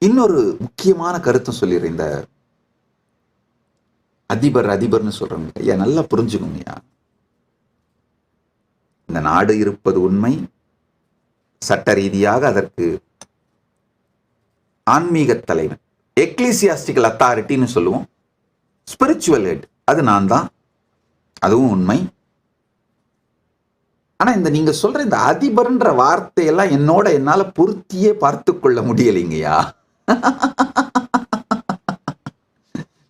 இன்னொரு முக்கியமான கருத்தும் சொல்லிடுறேன். இந்த அதிபர்னு சொல்றோம் ஐயா, நல்லா புரிஞ்சுக்கோங்கய்யா. இந்த நாடு இருப்பது உண்மை. சட்ட ரீதியாக அதற்கு ஆன்மீக தலைவன், எக்லிசியாஸ்டிக்கல் அத்தாரிட்டின்னு சொல்லுவோம், ஸ்பிரிச்சுவல் ஹெட், அது நான் தான், அதுவும் உண்மை. ஆனா இந்த நீங்க சொல்ற இந்த அதிபர்ன்ற வார்த்தையெல்லாம் என்னால பொருத்தியே பார்த்து கொள்ள முடியலைங்கய்யா.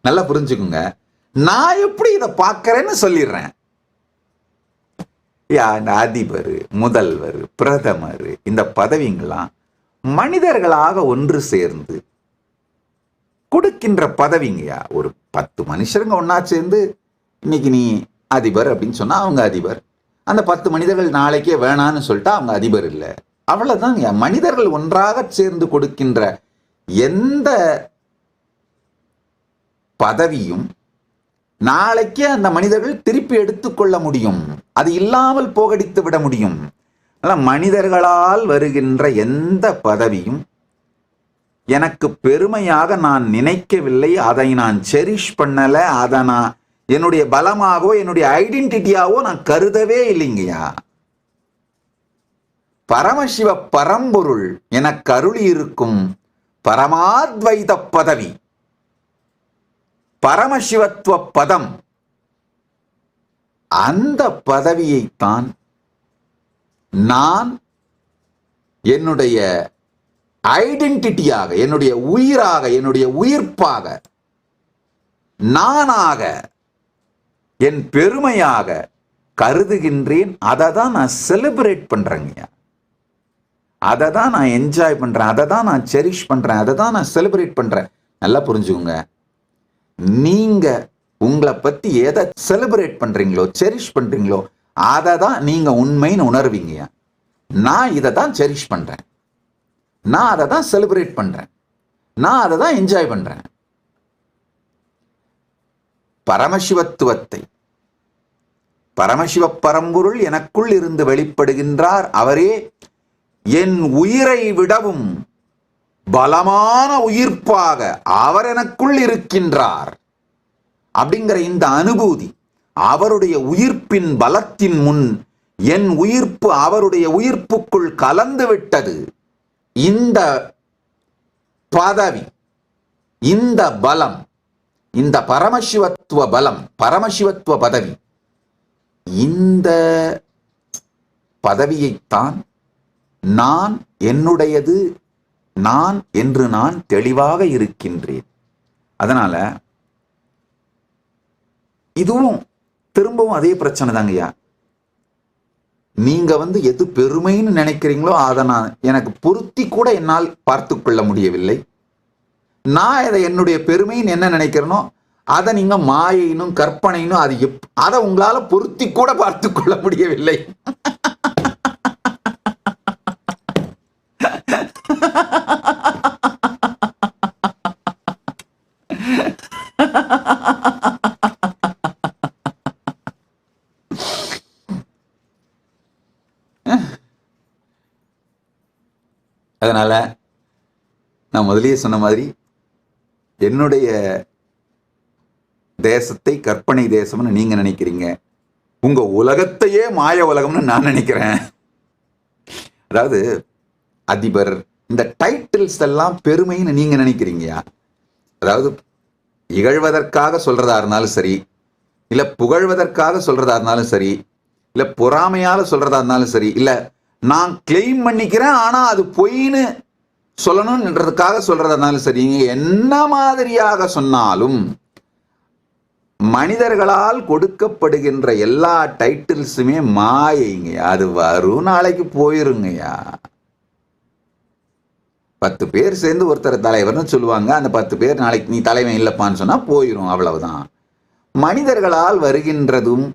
நல்லா புரிஞ்சுக்குங்க. நான் எப்படி இதை பார்க்கிறேன்னு சொல்லிடுறேன். இந்த அதிபர், முதல்வர், பிரதமர், இந்த பதவிங்கெல்லாம் மனிதர்களாக ஒன்று சேர்ந்து கொடுக்கின்ற பதவிங்கய்யா. ஒரு 10 மனுஷருங்க ஒன்னா சேர்ந்து இன்னைக்கு நீ அதிபர் அப்படின்னு சொன்னா அவங்க அதிபர். அந்த 10 மனிதர்கள் நாளைக்கே வேணான்னு சொல்லிட்டா அவங்க அதிபர் இல்லை. அவ்வளவுதாங்க. மனிதர்கள் ஒன்றாக சேர்ந்து கொடுக்கின்ற எந்த பதவியும் நாளைக்கே அந்த மனிதர்கள் திருப்பி எடுத்துக்கொள்ள முடியும். அது இல்லாமல் போகடித்து விட முடியும். மனிதர்களால் வருகின்ற எந்த பதவியும் எனக்கு பெருமையாக நான் நினைக்கவில்லை. அதை நான் செரிஷ் பண்ணல. அதை நான் என்னுடைய பலமாகவோ என்னுடைய ஐடென்டிட்டியாவோ நான் கருதவே இல்லைங்கய்யா. பரமசிவ பரம்பொருள் எனக்கு அருளி இருக்கும் பரமாத்வைத பதவி, பரமசிவத்துவ பதம், அந்த பதவியைத்தான் நான் என்னுடைய ஐடென்டிட்டியாக, என்னுடைய உயிராக, என்னுடைய உயிர்ப்பாக, நானாக, என் பெருமையாக கருதுகின்றேன். அதை தான் நான் செலிப்ரேட் பண்றேங்க. அதை தான் நான் என்ஜாய் பண்றேன். அதை தான் நான் செரிஷ் பண்றேன். அதை தான் நான் செலிப்ரேட் பண்றேன். நல்லா புரிஞ்சுக்கோங்க. நீங்க உங்களை பத்தி எதை செலிப்ரேட் பண்றீங்களோ, செரிஷ் பண்றீங்களோ, அதை தான் நீங்க உண்மைன்னு உணர்வீங்க. நான் இதை தான் செரிஷ் பண்றேன், நான் அதை தான் செலிப்ரேட் பண்றேன், நான் அதை தான் என்ஜாய் பண்றேன். பரமசிவத்துவத்தை, பரமசிவ பரம்பொருள் எனக்குள் இருந்து வெளிப்படுகின்றார். அவரே என் உயிரை விடவும் பலமான உயிர்ப்பாக அவர் எனக்குள் இருக்கின்றார் அப்படிங்கிற இந்த அனுபூதி, அவருடைய உயிர்ப்பின் பலத்தின் முன் என் உயிர்ப்பு அவருடைய உயிர்ப்புக்குள் கலந்து விட்டது. இந்த பதவி, இந்த பலம், இந்த பரமசிவத்துவ பலம், பரமசிவத்துவ பதவி, இந்த பதவியைத்தான் நான் என்னுடையது, நான் என்று நான் தெளிவாக இருக்கின்றேன். அதனால இதுவும் திரும்பவும் அதே பிரச்சனை தாங்கய்யா. நீங்க எது பெருமைன்னு நினைக்கிறீங்களோ அதை நான் எனக்கு பொருத்தி கூட என்னால் பார்த்து கொள்ள முடியவில்லை. நான் அதை என்னுடைய பெருமைன்னு என்ன நினைக்கிறேனோ அதை நீங்க மாயினும் கற்பனைனும் அதை உங்களால பொருத்தி கூட பார்த்து கொள்ள முடியவில்லை. அதனால நான் முதலியே சொன்ன மாதிரி என்னுடைய தேசத்தை கற்பனை தேசம்னு நீங்க நினைக்கிறீங்க, உங்க உலகத்தையே மாய உலகம்னு நான் நினைக்கிறேன். அதாவது அதிபர், இந்த டைட்டில்ஸ் எல்லாம் பெருமைன்னு நீங்க நினைக்கிறீங்கயா. அதாவது இகழ்வதற்காக சொல்றதா இருந்தாலும் சரி, இல்ல புகழ்வதற்காக சொல்றதா இருந்தாலும் சரி, இல்ல பொறாமையால சொல்றதா இருந்தாலும் சரி, இல்ல நான் கிளைம் பண்ணிக்கிறேன் ஆனா அது பொய்ன்னு சொல்லணும்ன்றதுக்காக சொல்றதா இருந்தாலும் சரி, என்ன மாதிரியாக சொன்னாலும் மனிதர்களால் கொடுக்கப்படுகின்ற எல்லா டைட்டில்ஸுமே மாயைங்க. அது வரும், நாளைக்கு போயிருங்கய்யா. 10 பேர் சேர்ந்து ஒருத்தர் தலைவர்னு சொல்லுவாங்க. அந்த 10 பேர் நாளைக்கு நீ தலைவன் இல்லப்பான்னு சொன்னா போயிரும், அவ்வளவுதான். மனிதர்களால் வருகின்றதும்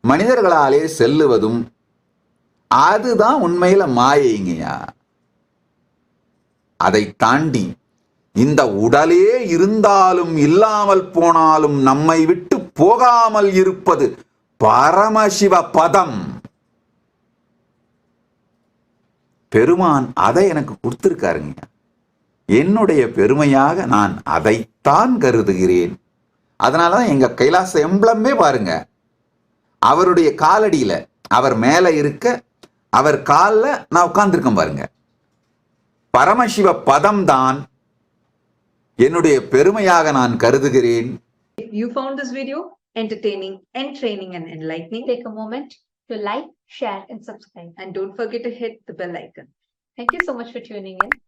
மனிதர்களாலே செல்லுவதும் அதுதான் உண்மையில மாயைங்கய்யா. அதை தாண்டி இந்த உடலே இருந்தாலும் இல்லாமல் போனாலும் நம்மை விட்டு போகாமல் இருப்பது பரமசிவ பதம். பெருமான் அதை எனக்கு கொடுத்திருக்காருங்க. என்னுடைய பெருமையாக நான் அதைத்தான் கருதுகிறேன். அதனாலதான் எங்க கைலாச எம்பளமே பாருங்க, அவருடைய காலடியில, அவர் மேல இருக்க, அவர் கால்ல நான் உட்கார்ந்துருக்கேன் பாருங்க. பரமசிவ பதம் தான் என்னுடைய பெருமையாக நான் கருதுகிறேன். If you found this video entertaining, entraining and enlightening, Take a moment to like, share and subscribe. and don't forget to hit the bell icon. Thank you so much for tuning in.